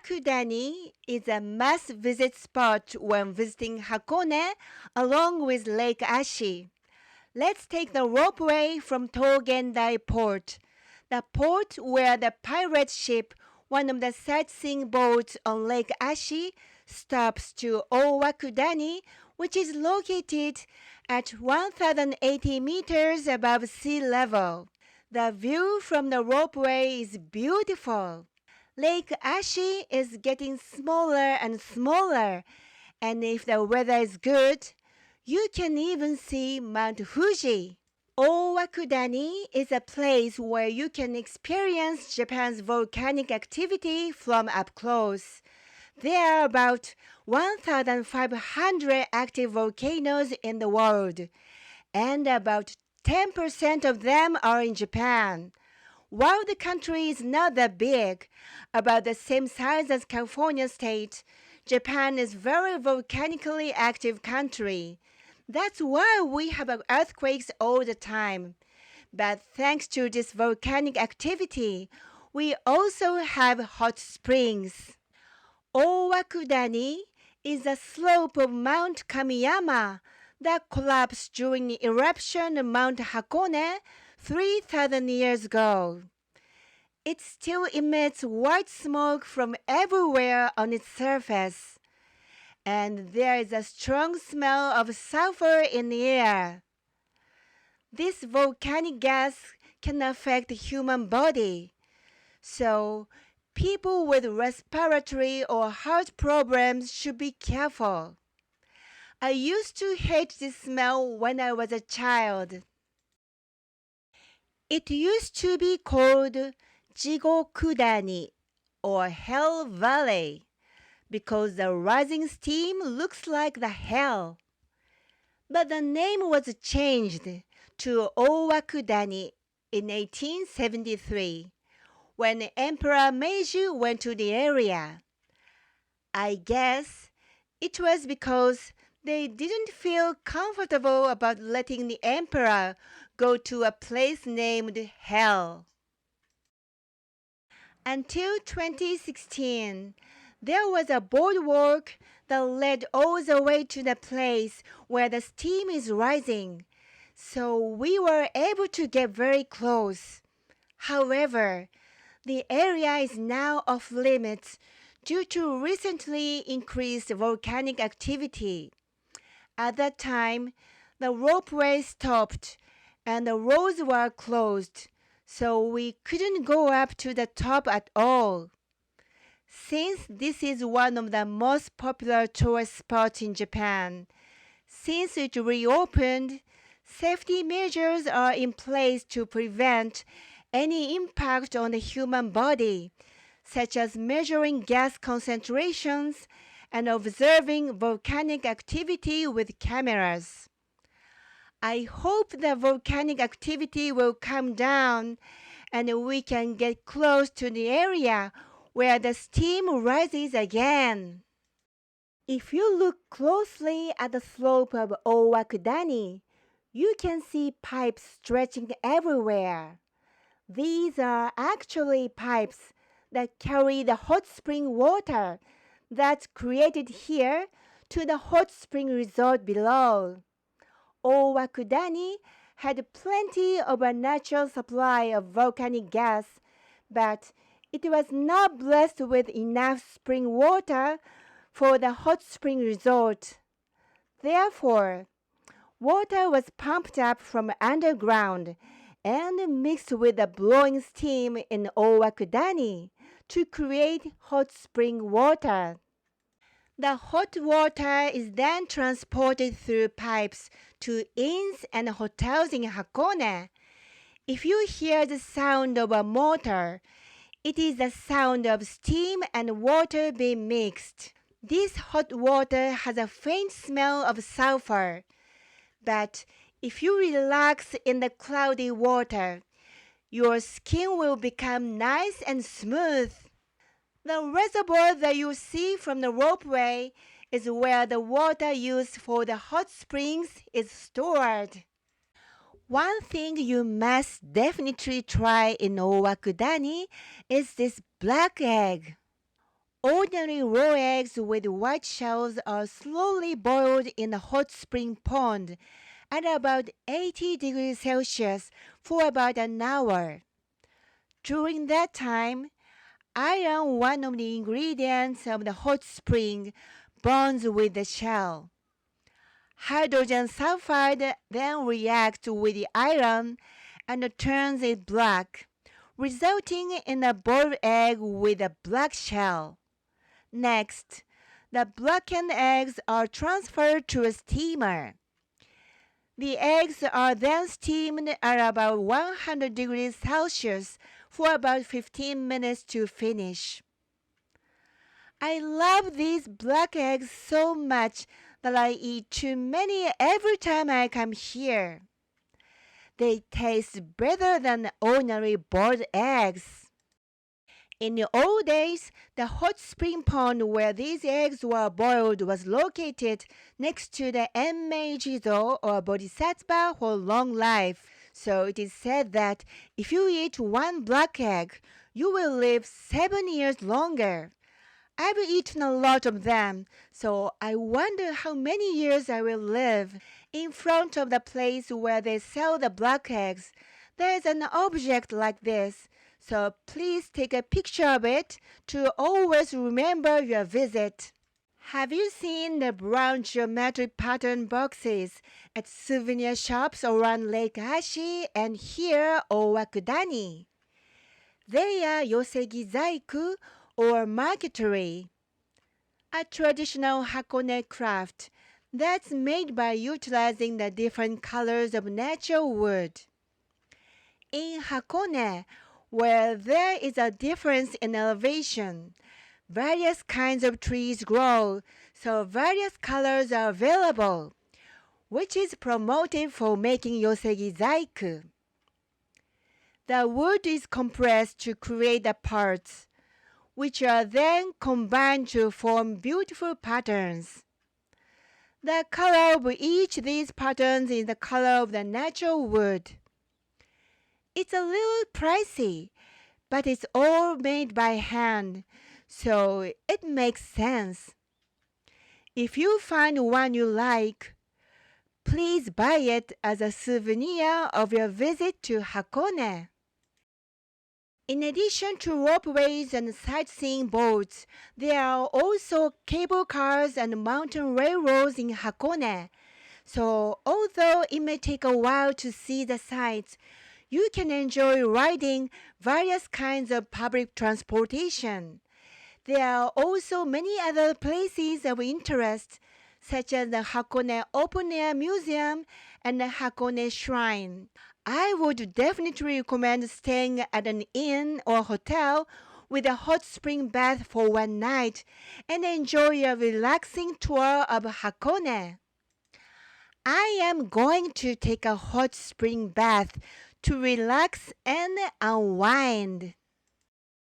Owakudani is a must-visit spot when visiting Hakone along with Lake Ashi. Let's take the ropeway from Togendai Port, the port where the pirate ship, one of the sightseeing boats on Lake Ashi, stops to Owakudani, which is located at 1,080 meters above sea level. The view from the ropeway is beautiful. Lake Ashi is getting smaller and smaller, and if the weather is good, you can even see Mount Fuji. Owakudani is a place where you can experience Japan's volcanic activity from up close. There are about 1,500 active volcanoes in the world, and about 10% of them are in Japan. While the country is not that big, about the same size as California state, Japan is a very volcanically active country. That's why we have earthquakes all the time. But thanks to this volcanic activity, we also have hot springs. Owakudani is a slope of Mount Kamiyama that collapsed during the eruption of Mount Hakone 3,000 years ago. It still emits white smoke from everywhere on its surface, and there is a strong smell of sulfur in the air. This volcanic gas can affect the human body, so people with respiratory or heart problems should be careful. I used to hate this smell when I was a child. It used to be called Jigokudani, or Hell Valley, because the rising steam looks like the hell. But the name was changed to Owakudani in 1873, when Emperor Meiji went to the area. I guess it was because they didn't feel comfortable about letting the emperor go to a place named Hell. Until 2016, there was a boardwalk that led all the way to the place where the steam is rising, so we were able to get very close. However, the area is now off limits due to recently increased volcanic activity. At that time, the ropeway stopped and the roads were closed, so we couldn't go up to the top at all. Since this is one of the most popular tourist spots in Japan, since it reopened, safety measures are in place to prevent any impact on the human body, such as measuring gas concentrations and observing volcanic activity with cameras. I hope the volcanic activity will calm down and we can get close to the area where the steam rises again. If you look closely at the slope of Owakudani, you can see pipes stretching everywhere. These are actually pipes that carry the hot spring water that's created here to the hot spring resort below. Owakudani had plenty of a natural supply of volcanic gas, but it was not blessed with enough spring water for the hot spring resort. Therefore, water was pumped up from underground and mixed with the blowing steam in Owakudani to create hot spring water. The hot water is then transported through pipes to inns and hotels in Hakone. If you hear the sound of a motor, it is the sound of steam and water being mixed. This hot water has a faint smell of sulfur, but if you relax in the cloudy water, your skin will become nice and smooth. The reservoir that you see from the ropeway is where the water used for the hot springs is stored. One thing you must definitely try in Owakudani is this black egg. Ordinary raw eggs with white shells are slowly boiled in a hot spring pond at about 80 degrees Celsius for about an hour. During that time, iron, one of the ingredients of the hot spring, bonds with the shell. Hydrogen sulfide then reacts with the iron and turns it black, resulting in a boiled egg with a black shell. Next, the blackened eggs are transferred to a steamer. The eggs are then steamed at about 100 degrees Celsius for about 15 minutes to finish. I love these black eggs so much that I eat too many every time I come here. They taste better than ordinary boiled eggs. In the old days, the hot spring pond where these eggs were boiled was located next to the Enmei-jizo or Bodhisattva for long life. So it is said that if you eat one black egg, you will live 7 years longer. I've eaten a lot of them, so I wonder how many years I will live. In front of the place where they sell the black eggs, there is an object like this, so please take a picture of it to always remember your visit. Have you seen the brown geometric pattern boxes at souvenir shops around Lake Ashi and here Owakudani? They are yosegi zaiku or marqueterie, a traditional Hakone craft that's made by utilizing the different colors of natural wood. In Hakone, where there is a difference in elevation, various kinds of trees grow, so various colors are available, which is promoted for making yosegi zaiku. The wood is compressed to create the parts, which are then combined to form beautiful patterns. The color of each of these patterns is the color of the natural wood. It's a little pricey, but it's all made by hand, so it makes sense. If you find one you like, please buy it as a souvenir of your visit to Hakone. In addition to ropeways and sightseeing boats, there are also cable cars and mountain railroads in Hakone. So, although it may take a while to see the sights, you can enjoy riding various kinds of public transportation. There are also many other places of interest, such as the Hakone Open Air Museum and the Hakone Shrine. I would definitely recommend staying at an inn or hotel with a hot spring bath for one night and enjoy a relaxing tour of Hakone. I am going to take a hot spring bath to relax and unwind.